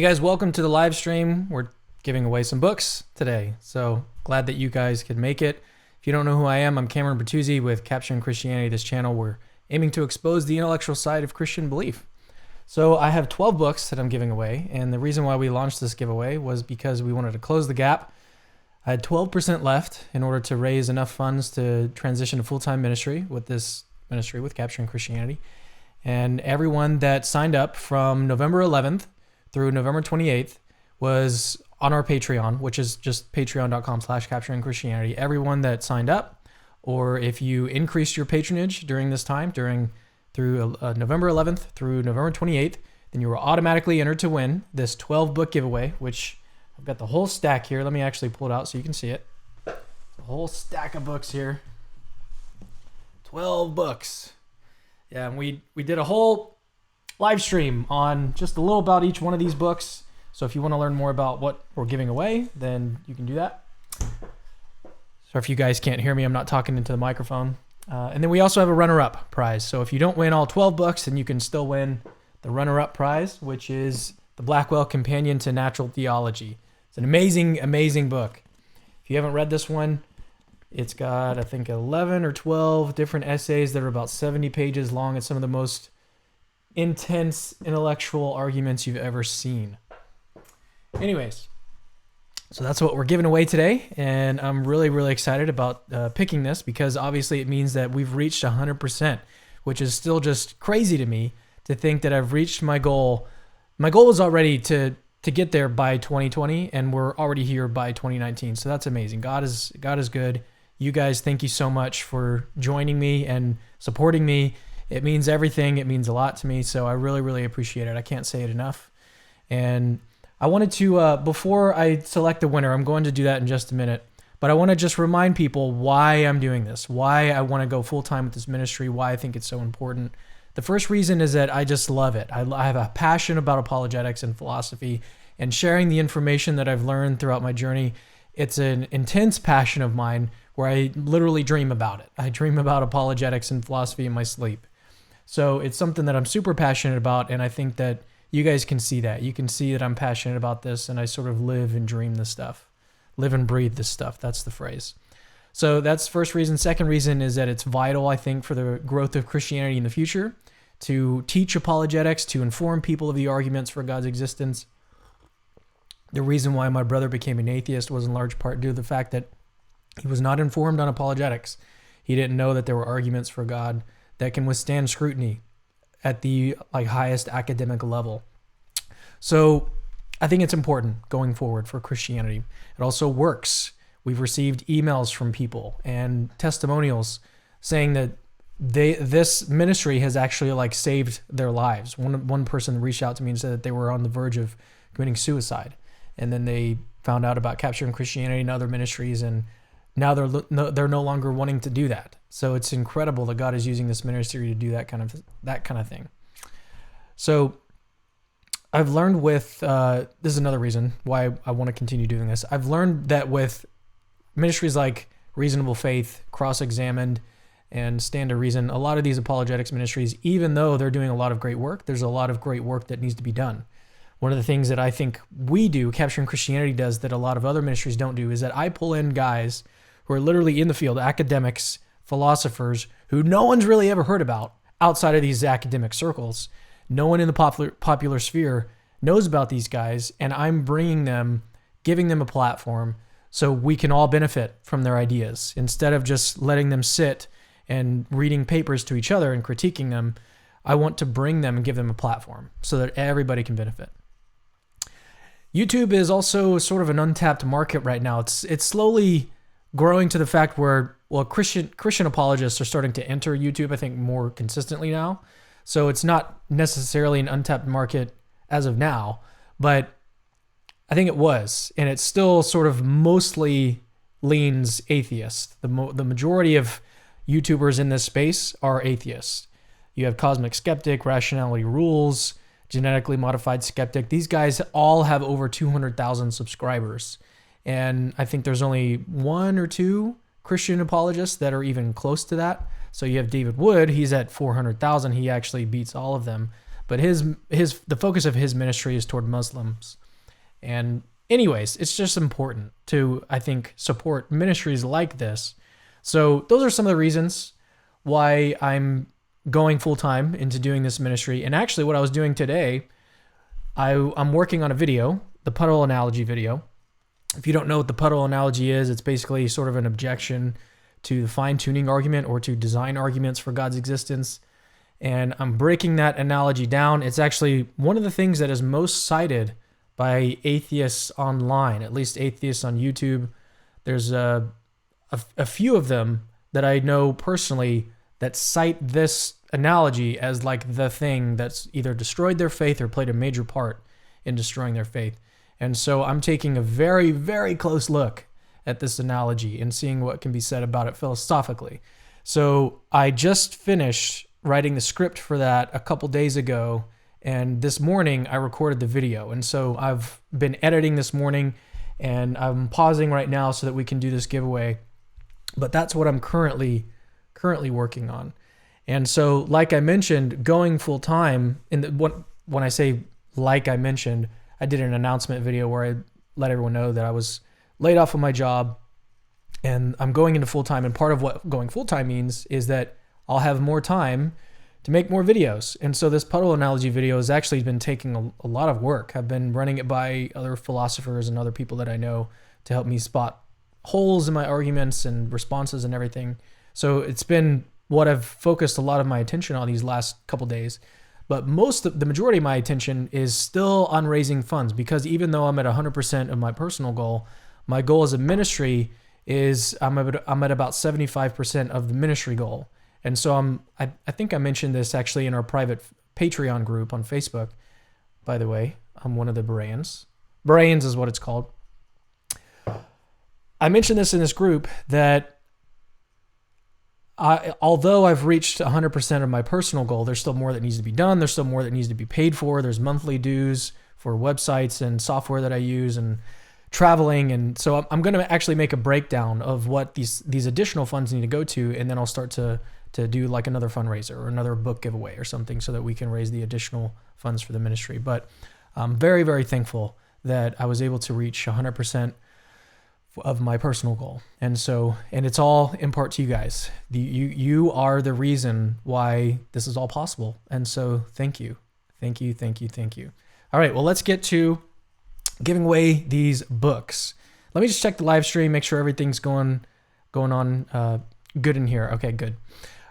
Hey guys, welcome to the live stream. We're giving away some books today, so glad that you guys could make it. If you don't know who I am, I'm Cameron Bertuzzi with Capturing Christianity. This channel, we're aiming to expose the intellectual side of Christian belief. So I have 12 books that I'm giving away, and the reason why we launched this giveaway was because we wanted to close the gap. I had 12% left in order to raise enough funds to transition to full-time ministry with this ministry, with Capturing Christianity. And everyone that signed up from November 11th through November 28th was on our Patreon, which is just patreon.com/Capturing Christianity. Everyone that signed up, or if you increased your patronage during this time, through November 11th through November 28th, then you were automatically entered to win this 12 book giveaway, which I've got the whole stack here. Let me actually pull it out so you can see it. It's a whole stack of books here. 12 books. Yeah, and we did a whole live stream on just a little about each one of these books. So if you want to learn more about what we're giving away, then you can do that. So if you guys can't hear me, I'm not talking into the microphone. And then we also have a runner-up prize. So if you don't win all 12 books, then you can still win the runner-up prize, which is the Blackwell Companion to Natural Theology. It's an amazing, amazing book. If you haven't read this one, it's got, I think, 11 or 12 different essays that are about 70 pages long. It's some of the most intense intellectual arguments you've ever seen. Anyways, so that's what we're giving away today, and I'm really, really excited about picking this because obviously it means that we've reached 100%, which is still just crazy to me to think that I've reached my goal. My goal was already to get there by 2020, and we're already here by 2019, so that's amazing. God is good. You guys, thank you so much for joining me and supporting me. It means everything. It means a lot to me. So I really, really appreciate it. I can't say it enough. And I wanted to, before I select the winner, I'm going to do that in just a minute, but I want to just remind people why I'm doing this, why I want to go full-time with this ministry, why I think it's so important. The first reason is that I just love it. I have a passion about apologetics and philosophy and sharing the information that I've learned throughout my journey. It's an intense passion of mine where I literally dream about it. I dream about apologetics and philosophy in my sleep. So it's something that I'm super passionate about, and I think that you guys can see that. You can see that I'm passionate about this, and I sort of live and dream this stuff. Live and breathe this stuff. That's the phrase. So that's the first reason. Second reason is that it's vital, I think, for the growth of Christianity in the future, to teach apologetics, to inform people of the arguments for God's existence. The reason why my brother became an atheist was in large part due to the fact that he was not informed on apologetics. He didn't know that there were arguments for God that can withstand scrutiny at the highest academic level. So I think it's important going forward for Christianity. It also works. We've received emails from people and testimonials saying that this ministry has actually saved their lives. One person reached out to me and said that they were on the verge of committing suicide, and then they found out about Capturing Christianity and other ministries, and now they're no longer wanting to do that. So it's incredible that God is using this ministry to do that kind of thing. So I've learned with this is another reason why I want to continue doing this. I've learned that with ministries like Reasonable Faith, Cross-Examined, and Stand to Reason, a lot of these apologetics ministries, even though they're doing a lot of great work, there's a lot of great work that needs to be done. One of the things that I think we do, Capturing Christianity does, that a lot of other ministries don't do, is that I pull in guys who are literally in the field, academics, philosophers, who no one's really ever heard about outside of these academic circles. No one in the popular sphere knows about these guys, and I'm bringing them, giving them a platform so we can all benefit from their ideas. Instead of just letting them sit and reading papers to each other and critiquing them, I want to bring them and give them a platform so that everybody can benefit. YouTube is also sort of an untapped market right now. It's slowly growing to the fact where, Christian apologists are starting to enter YouTube, I think, more consistently now. So it's not necessarily an untapped market as of now, but I think it was, and it still sort of mostly leans atheist. The majority of YouTubers in this space are atheists. You have Cosmic Skeptic, Rationality Rules, Genetically Modified Skeptic. These guys all have over 200,000 subscribers. And I think there's only one or two Christian apologists that are even close to that. So you have David Wood. He's at 400,000. He actually beats all of them. but the focus of his ministry is toward Muslims. And anyways, it's just important to, I think, support ministries like this. So those are some of the reasons why I'm going full-time into doing this ministry. And actually what I was doing today, I'm working on a video, the puddle analogy video. If you don't know what the puddle analogy is, it's basically sort of an objection to the fine-tuning argument or to design arguments for God's existence. And I'm breaking that analogy down. It's actually one of the things that is most cited by atheists online, at least atheists on YouTube. There's a few of them that I know personally that cite this analogy as like the thing that's either destroyed their faith or played a major part in destroying their faith. And so I'm taking a very, very close look at this analogy and seeing what can be said about it philosophically. So I just finished writing the script for that a couple days ago, and this morning I recorded the video. And so I've been editing this morning, and I'm pausing right now so that we can do this giveaway. But that's what I'm currently working on. And so, like I mentioned, going full time, when I say like I mentioned, I did an announcement video where I let everyone know that I was laid off of my job and I'm going into full time. And part of what going full time means is that I'll have more time to make more videos. And so this puddle analogy video has actually been taking a lot of work. I've been running it by other philosophers and other people that I know to help me spot holes in my arguments and responses and everything. So it's been what I've focused a lot of my attention on these last couple days. But the majority of my attention is still on raising funds, because even though I'm at 100% of my personal goal, my goal as a ministry is I'm at about 75% of the ministry goal. And so I think I mentioned this actually in our private Patreon group on Facebook. By the way, I'm one of the Bereans. Bereans is what it's called. I mentioned this in this group that although I've reached 100% of my personal goal, there's still more that needs to be done. There's still more that needs to be paid for. There's monthly dues for websites and software that I use and traveling. And so I'm going to actually make a breakdown of what these additional funds need to go to. And then I'll start to do like another fundraiser or another book giveaway or something so that we can raise the additional funds for the ministry. But I'm very, very thankful that I was able to reach 100% of my personal goal. And it's all in part to you guys. You are the reason why this is all possible. And so thank you. Thank you, thank you, thank you. All right, well, let's get to giving away these books. Let me just check the live stream, make sure everything's going on good in here. Okay, good.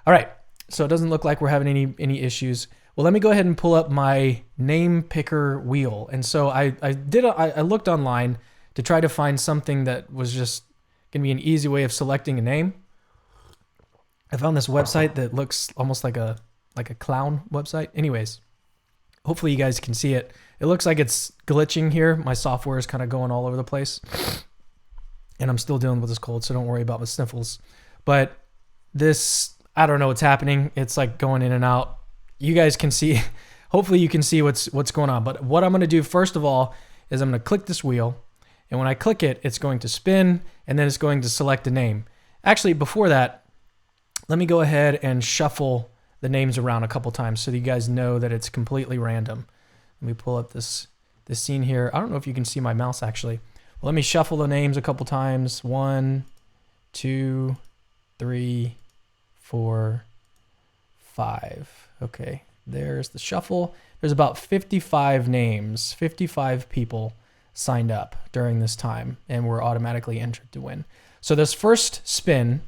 All right, so it doesn't look like we're having any issues. Well, let me go ahead and pull up my name picker wheel. And so I looked online to try to find something that was just going to be an easy way of selecting a name. I found this website that looks almost like a clown website. Anyways, hopefully you guys can see it. It looks like it's glitching here. My software is kind of going all over the place. And I'm still dealing with this cold, so don't worry about my sniffles. But this, I don't know what's happening. It's like going in and out. You guys can see, hopefully you can see what's going on. But what I'm going to do first of all is I'm going to click this wheel. And when I click it, it's going to spin, and then it's going to select a name. Actually, before that, let me go ahead and shuffle the names around a couple times so that you guys know that it's completely random. Let me pull up this scene here. I don't know if you can see my mouse, actually. Well, let me shuffle the names a couple times. 1, 2, 3, 4, 5. Okay, there's the shuffle. There's about 55 names, 55 people signed up during this time, and were automatically entered to win. So this first spin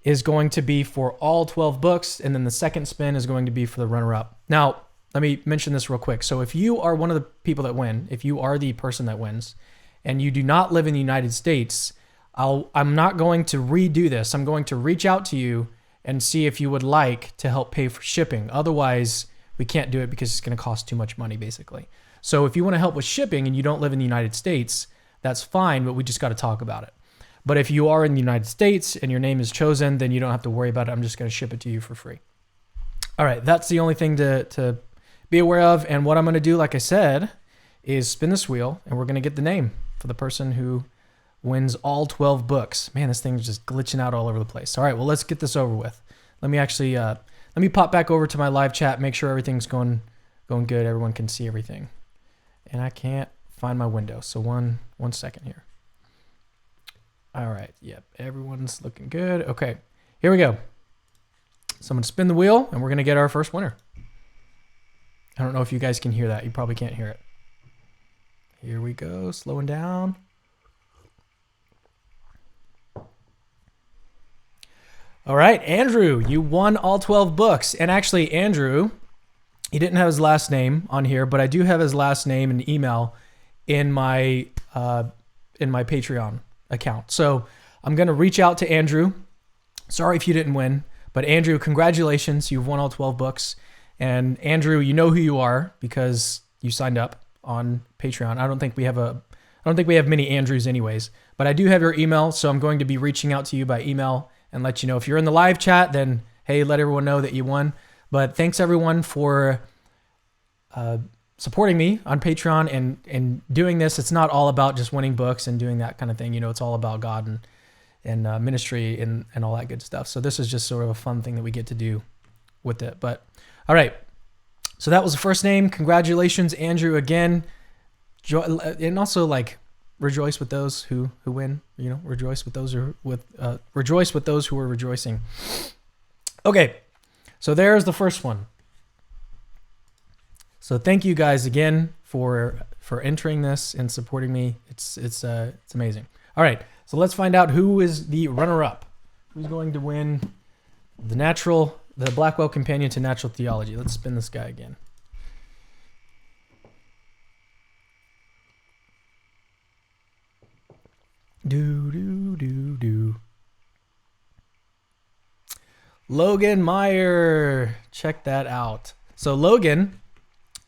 is going to be for all 12 books, and then the second spin is going to be for the runner-up. Now, let me mention this real quick. So if you are one of the people that win, if you are the person that wins, and you do not live in the United States, I'm not going to redo this. I'm going to reach out to you and see if you would like to help pay for shipping. Otherwise, we can't do it because it's going to cost too much money, basically. So if you want to help with shipping and you don't live in the United States, that's fine, but we just got to talk about it. But if you are in the United States and your name is chosen, then you don't have to worry about it. I'm just going to ship it to you for free. All right, that's the only thing to be aware of. And what I'm going to do, like I said, is spin this wheel, and we're going to get the name for the person who wins all 12 books. Man, this thing's just glitching out all over the place. All right, well, let's get this over with. Let me actually, let me pop back over to my live chat, make sure everything's going Going good. Everyone can see everything. And I can't find my window. So one second here. All right. Yep. Everyone's looking good. Okay. Here we go. So I'm going to spin the wheel and we're going to get our first winner. I don't know if you guys can hear that. You probably can't hear it. Here we go. Slowing down. All right, Andrew, you won all 12 books. And actually, Andrew, he didn't have his last name on here, but I do have his last name and email in my Patreon account. So I'm going to reach out to Andrew. Sorry if you didn't win, but Andrew, congratulations. You've won all 12 books. And Andrew, you know who you are because you signed up on Patreon. I don't think we have many Andrews anyways, but I do have your email. So I'm going to be reaching out to you by email and let you know. If you're in the live chat, then hey, let everyone know that you won. But thanks everyone for supporting me on Patreon and doing this. It's not all about just winning books and doing that kind of thing. You know, it's all about God and ministry and all that good stuff. So this is just sort of a fun thing that we get to do with it. But all right, so that was the first name. Congratulations, Andrew, again. And also like rejoice with those who win. You know, rejoice with those who are rejoicing. Okay, so there's the first one. So thank you guys again for entering this and supporting me. It's amazing. All right, so let's find out who is the runner-up. Who's going to win the Blackwell Companion to Natural Theology? Let's spin this guy again. Do. Logan Meyer. Check that out. So Logan,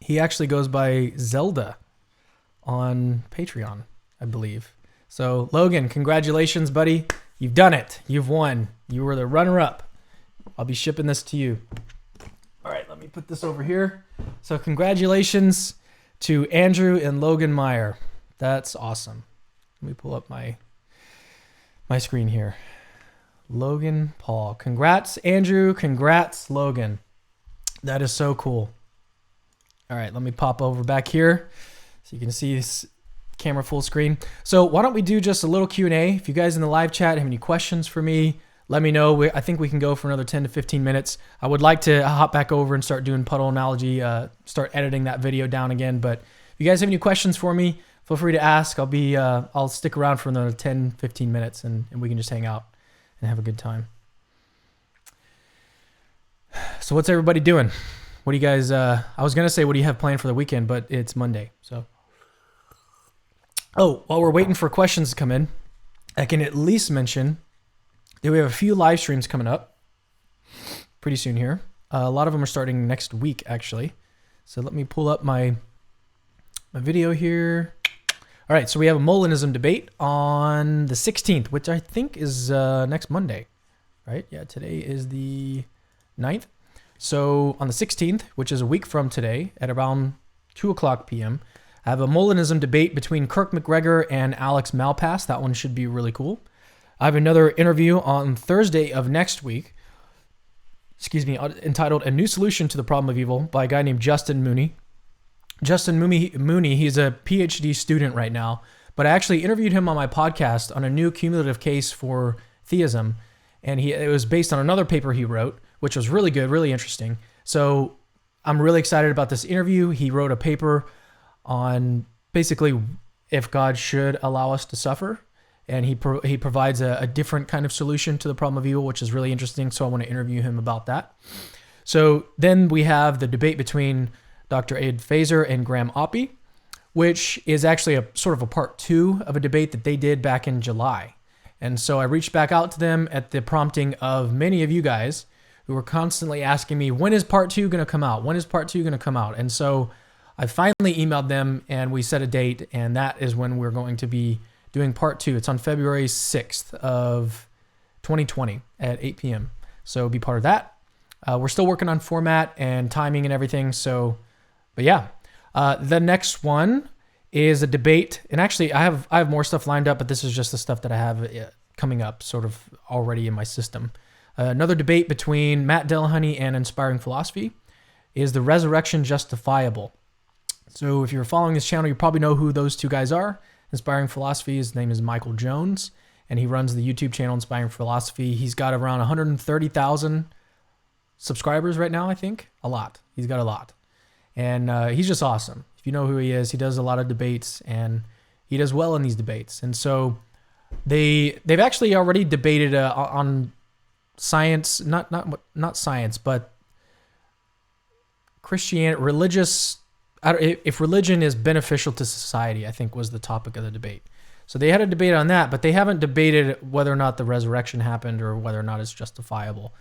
he actually goes by Zelda on Patreon, I believe. So Logan, congratulations, buddy. You've done it. You've won. You were the runner-up. I'll be shipping this to you. All right, let me put this over here. So congratulations to Andrew and Logan Meyer. That's awesome. Let me pull up my screen here. Logan Paul. Congrats, Andrew. Congrats, Logan. That is so cool. All right, let me pop over back here so you can see this camera full screen. So why don't we do just a little Q&A? If you guys in the live chat have any questions for me, let me know. I think we can go for another 10 to 15 minutes. I would like to hop back over and start doing puddle analogy, start editing that video down again. But if you guys have any questions for me, feel free to ask. I'll stick around for another 10, 15 minutes and we can just hang out and have a good time. So what's everybody doing? What do you guys, I was going to say, what do you have planned for the weekend, but it's Monday. So, while we're waiting for questions to come in, I can at least mention that we have a few live streams coming up pretty soon here. A lot of them are starting next week, actually. So let me pull up my video here. All right, so we have a Molinism debate on the 16th, which I think is next Monday, right? Yeah, today is the 9th. So on the 16th, which is a week from today at around 2:00 p.m., I have a Molinism debate between Kirk McGregor and Alex Malpass. That one should be really cool. I have another interview on Thursday of next week, entitled A New Solution to the Problem of Evil by a guy named Justin Mooney. Justin Mooney, he's a PhD student right now, but I actually interviewed him on my podcast on a new cumulative case for theism, and it was based on another paper he wrote, which was really good, really interesting. So I'm really excited about this interview. He wrote a paper on basically if God should allow us to suffer, and he provides a different kind of solution to the problem of evil, which is really interesting. So I want to interview him about that. So then we have the debate between Dr. Ed Fazer and Graham Oppie, which is actually a sort of a part 2 of a debate that they did back in July. And so I reached back out to them at the prompting of many of you guys who were constantly asking me, when is part 2 going to come out? When is part 2 going to come out? And so I finally emailed them and we set a date, and that is when we're going to be doing part 2. It's on February 6th of 2020 at 8 p.m. So be part of that. We're still working on format and timing and everything. But yeah, the next one is a debate, and actually I have more stuff lined up, but this is just the stuff that I have coming up sort of already in my system. Another debate between Matt Dillahunty and Inspiring Philosophy. Is the resurrection justifiable? So if you're following this channel, you probably know who those two guys are. Inspiring Philosophy, his name is Michael Jones, and he runs the YouTube channel Inspiring Philosophy. He's got around 130,000 subscribers right now, I think. A lot. He's got a lot. And he's just awesome. If you know who he is, he does a lot of debates, and he does well in these debates. And so they've actually already debated on science, not science, but Christianity, if religion is beneficial to society, I think was the topic of the debate. So they had a debate on that, but they haven't debated whether or not the resurrection happened or whether or not it's justifiable.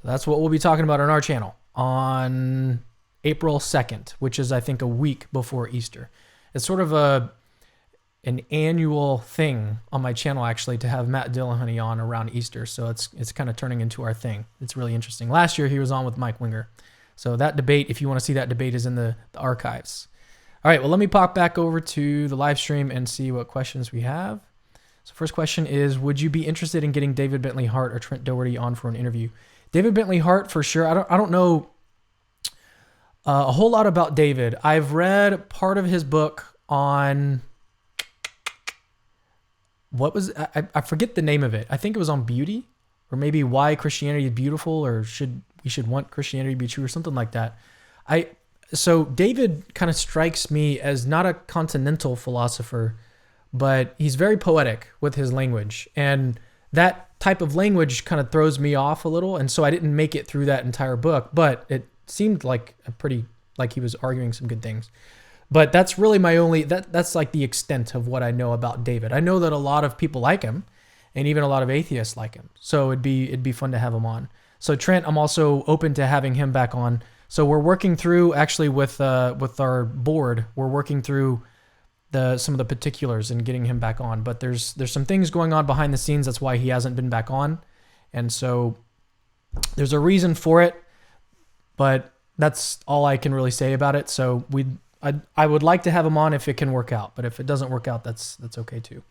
That's what we'll be talking about on our channel on April 2nd, which is, I think, a week before Easter. It's sort of an annual thing on my channel, actually, to have Matt Dillahunty on around Easter. So it's kind of turning into our thing. It's really interesting. Last year, he was on with Mike Winger. So that debate, if you want to see that debate, is in the archives. All right, well, let me pop back over to the live stream and see what questions we have. So first question is, would you be interested in getting David Bentley Hart or Trent Doherty on for an interview? David Bentley Hart, for sure. I don't know a whole lot about David. I've read part of his book on, I forget the name of it. I think it was on beauty, or maybe why Christianity is beautiful, or we should want Christianity to be true, or something like that. So David kind of strikes me as not a continental philosopher, but he's very poetic with his language. And that type of language kind of throws me off a little. And so I didn't make it through that entire book, but it seemed like like he was arguing some good things. But that's really that's like the extent of what I know about David. I know that a lot of people like him, and even a lot of atheists like him. So it'd be fun to have him on. So Trent, I'm also open to having him back on. So we're working through, actually, with our board, we're working through some of the particulars and getting him back on. But there's some things going on behind the scenes. That's why he hasn't been back on. And so there's a reason for it, but that's all I can really say about it. So I would like to have him on if it can work out. But if it doesn't work out, that's okay too.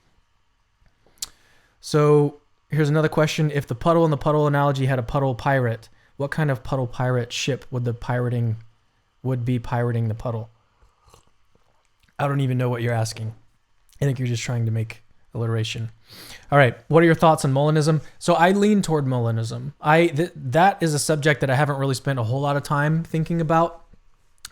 So here's another question. If the puddle in the puddle analogy had a puddle pirate, what kind of puddle pirate ship would be pirating the puddle? I don't even know what you're asking. I think you're just trying to make alliteration. All right. What are your thoughts on Molinism? So I lean toward Molinism. That is a subject that I haven't really spent a whole lot of time thinking about,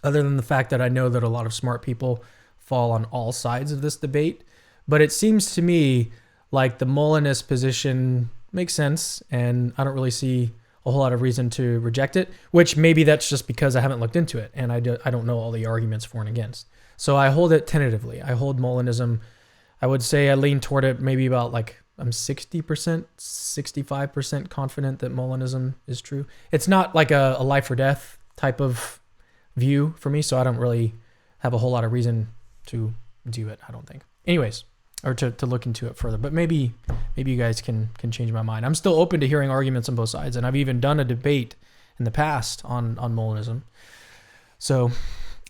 other than the fact that I know that a lot of smart people fall on all sides of this debate. But it seems to me like the Molinist position makes sense, and I don't really see a whole lot of reason to reject it, which maybe that's just because I haven't looked into it, and I don't know all the arguments for and against. So I hold it tentatively. I hold Molinism. I would say I lean toward it maybe about I'm 60%, 65% confident that Molinism is true. It's not like a life or death type of view for me, so I don't really have a whole lot of reason to do it, I don't think. Anyways, or to look into it further. But maybe you guys can change my mind. I'm still open to hearing arguments on both sides, and I've even done a debate in the past on Molinism. So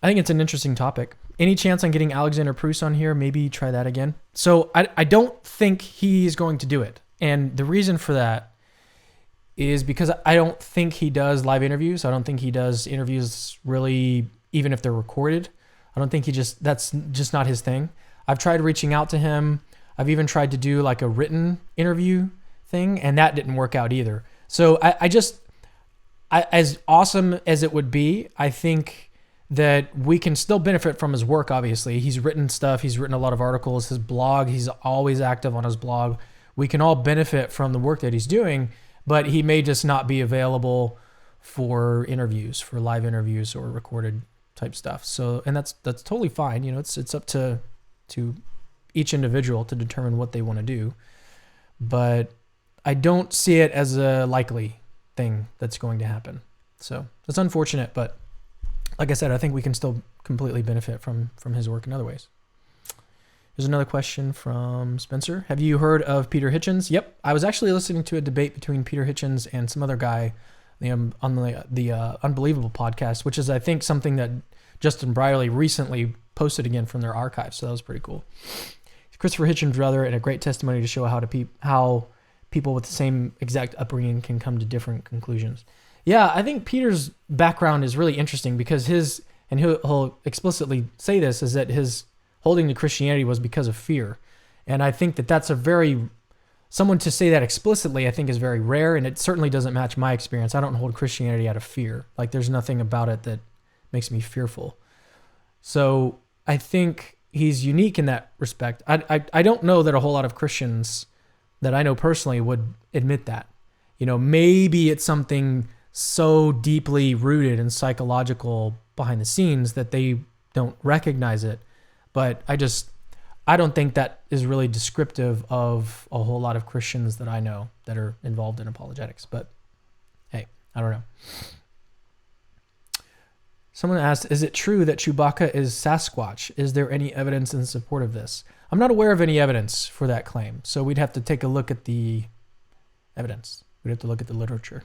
I think it's an interesting topic. Any chance on getting Alexander Pruss on here? Maybe try that again. So I don't think he's going to do it. And the reason for that is because I don't think he does live interviews. I don't think he does interviews really, even if they're recorded. I don't think that's just not his thing. I've tried reaching out to him. I've even tried to do like a written interview thing, and that didn't work out either. So I as awesome as it would be, I think that we can still benefit from his work, obviously. He's written stuff. He's written a lot of articles. His blog, he's always active on his blog. We can all benefit from the work that he's doing, but he may just not be available for interviews, for live interviews or recorded type stuff. So, and that's totally fine. You know, it's up to each individual to determine what they want to do. But I don't see it as a likely thing that's going to happen. So it's unfortunate, but like I said, I think we can still completely benefit from his work in other ways. There's another question from Spencer. Have you heard of Peter Hitchens? Yep. I was actually listening to a debate between Peter Hitchens and some other guy on the Unbelievable podcast, which is, I think, something that Justin Brierley recently posted again from their archives. So that was pretty cool. Christopher Hitchens' brother, and a great testimony to show how people with the same exact upbringing can come to different conclusions. Yeah, I think Peter's background is really interesting because and he'll explicitly say this, is that his holding to Christianity was because of fear. And I think that that's someone to say that explicitly, I think is very rare, and it certainly doesn't match my experience. I don't hold Christianity out of fear. Like, there's nothing about it that makes me fearful. So I think he's unique in that respect. I don't know that a whole lot of Christians that I know personally would admit that. Maybe it's something so deeply rooted and psychological behind the scenes that they don't recognize it. But I don't think that is really descriptive of a whole lot of Christians that I know that are involved in apologetics. But hey, I don't know. Someone asked, is it true that Chewbacca is Sasquatch? Is there any evidence in support of this? I'm not aware of any evidence for that claim. So we'd have to take a look at the evidence. We'd have to look at the literature.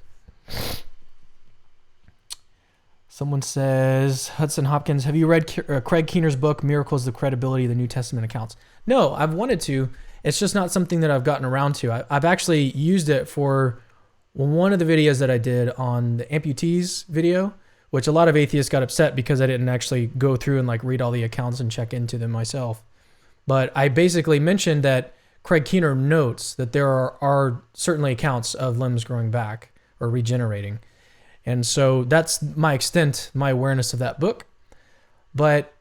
Someone says, Hudson Hopkins, have you read Craig Keener's book, Miracles, the Credibility of the New Testament Accounts? No, I've wanted to. It's just not something that I've gotten around to. I've actually used it for one of the videos that I did on the amputees video, which a lot of atheists got upset because I didn't actually go through and read all the accounts and check into them myself. But I basically mentioned that Craig Keener notes that there are certainly accounts of limbs growing back or regenerating. And so that's my extent, my awareness of that book. But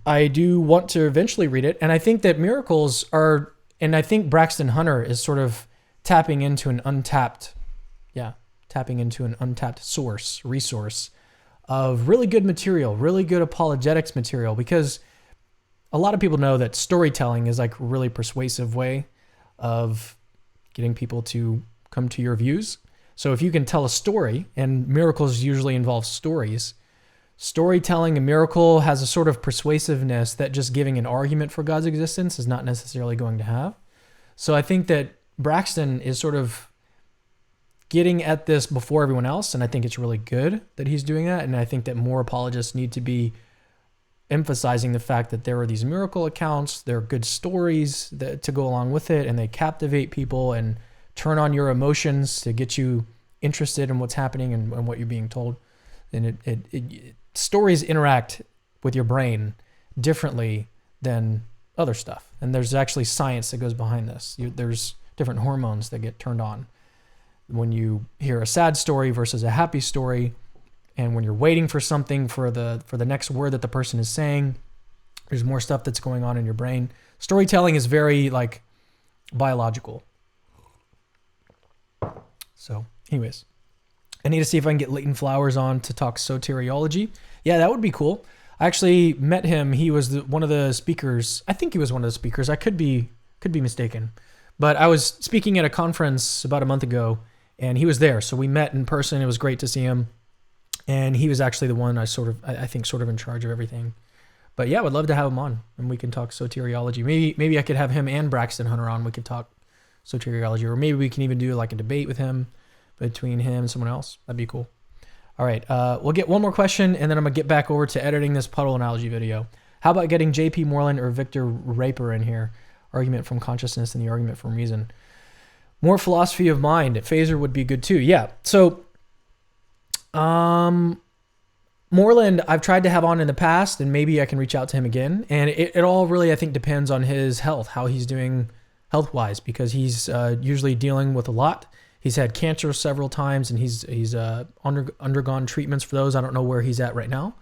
I do want to eventually read it. And I think that miracles and I think Braxton Hunter is sort of tapping into an untapped resource of really good material, really good apologetics material, because a lot of people know that storytelling is a really persuasive way of getting people to come to your views. So if you can tell a story, and miracles usually involve stories, storytelling a miracle has a sort of persuasiveness that just giving an argument for God's existence is not necessarily going to have. So I think that Braxton is sort of getting at this before everyone else, and I think it's really good that he's doing that. And I think that more apologists need to be emphasizing the fact that there are these miracle accounts, there are good stories to go along with it, and they captivate people and turn on your emotions to get you interested in what's happening and what you're being told. And stories interact with your brain differently than other stuff. And there's actually science that goes behind this. There's different hormones that get turned on when you hear a sad story versus a happy story. And when you're waiting for something for the next word that the person is saying, there's more stuff that's going on in your brain. Storytelling is very biological. So anyways, I need to see if I can get Leighton Flowers on to talk soteriology. Yeah, that would be cool. I actually met him. He was one of the speakers. I think he was one of the speakers. I could be mistaken. But I was speaking at a conference about a month ago, and he was there. So we met in person. It was great to see him. And he was actually the one I think sort of in charge of everything. But yeah, I would love to have him on, and we can talk soteriology. Maybe I could have him and Braxton Hunter on. We could talk soteriology, or maybe we can even do a debate with him, between him and someone else. That'd be cool. All right, we'll get one more question, and then I'm gonna get back over to editing this puddle analogy video. How about getting J.P. Moreland or Victor Raper in here? Argument from consciousness and the argument from reason. More philosophy of mind. Phaser would be good too. Yeah. So, Moreland, I've tried to have on in the past, and maybe I can reach out to him again. And it all really, I think, depends on his health, how he's doing health-wise, because he's usually dealing with a lot. He's had cancer several times, and he's undergone treatments for those. I don't know where he's at right now,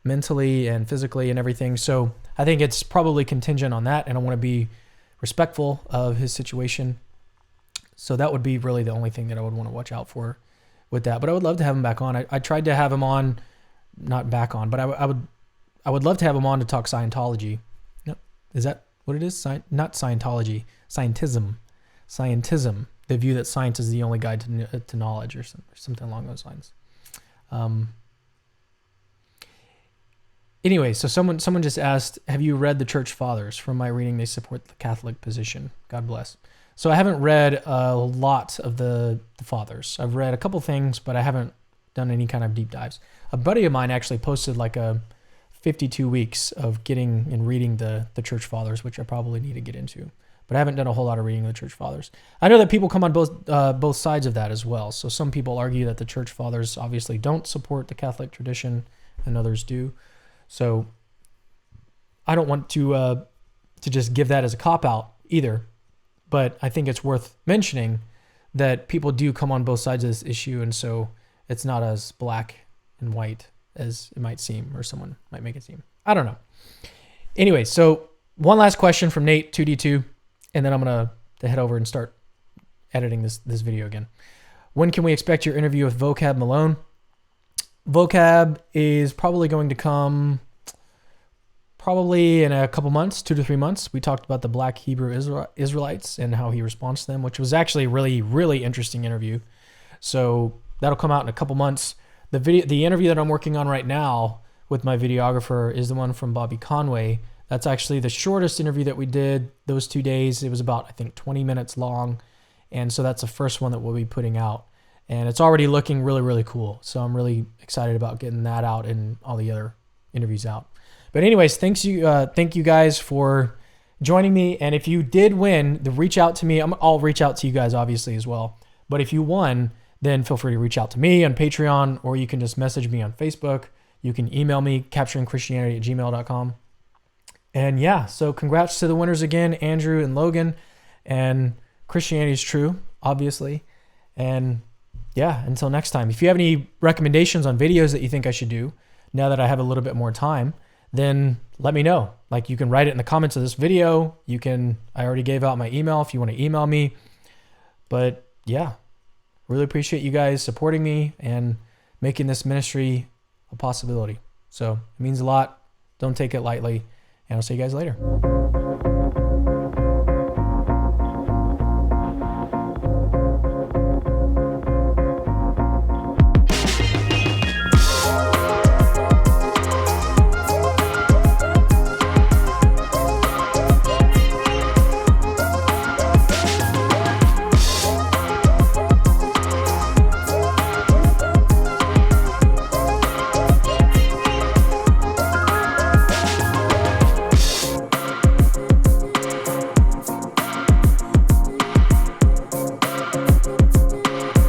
mentally and physically and everything. So I think it's probably contingent on that, and I want to be respectful of his situation. So that would be really the only thing that I would want to watch out for with that. But I would love to have him back on. I tried to have him on, not back on, but I would love to have him on to talk Scientology. Yep. Is that what it is? Not Scientology, scientism. Scientism. The view that science is the only guide to knowledge, or something along those lines. Anyway, so someone just asked, have you read the Church Fathers? From my reading, they support the Catholic position. God bless. So I haven't read a lot of the Fathers. I've read a couple things, but I haven't done any kind of deep dives. A buddy of mine actually posted a 52 weeks of getting and reading the Church Fathers, which I probably need to get into. but I haven't done a whole lot of reading of the church fathers. I know that people come on both sides of that as well. So some people argue that the church fathers obviously don't support the Catholic tradition and others do. So I don't want to just give that as a cop-out either, but I think it's worth mentioning that people do come on both sides of this issue, and so it's not as black and white as it might seem, or someone might make it seem. I don't know. Anyway, so one last question from Nate 2D2, and then I'm gonna head over and start editing this video again. When can we expect your interview with Vocab Malone? Vocab is probably going to come probably in a couple months, 2 to 3 months. We talked about the Black Hebrew Israelites and how he responds to them, which was actually a really, really interesting interview. So that'll come out in a couple months. The interview that I'm working on right now with my videographer is the one from Bobby Conway. That's actually the shortest interview that we did those 2 days. It was about, I think, 20 minutes long. And so that's the first one that we'll be putting out. And it's already looking really, really cool. So I'm really excited about getting that out and all the other interviews out. But anyways, thank you guys for joining me. And if you did win, reach out to me. I'll reach out to you guys obviously as well. But if you won, then feel free to reach out to me on Patreon, or you can just message me on Facebook. You can email me, capturingchristianity@gmail.com. And yeah, so congrats to the winners again, Andrew and Logan. And Christianity is true, obviously. And yeah, until next time. If you have any recommendations on videos that you think I should do, now that I have a little bit more time, then let me know. Like, you can write it in the comments of this video. I already gave out my email if you want to email me. But yeah, really appreciate you guys supporting me and making this ministry a possibility. So it means a lot. Don't take it lightly. And I'll see you guys later.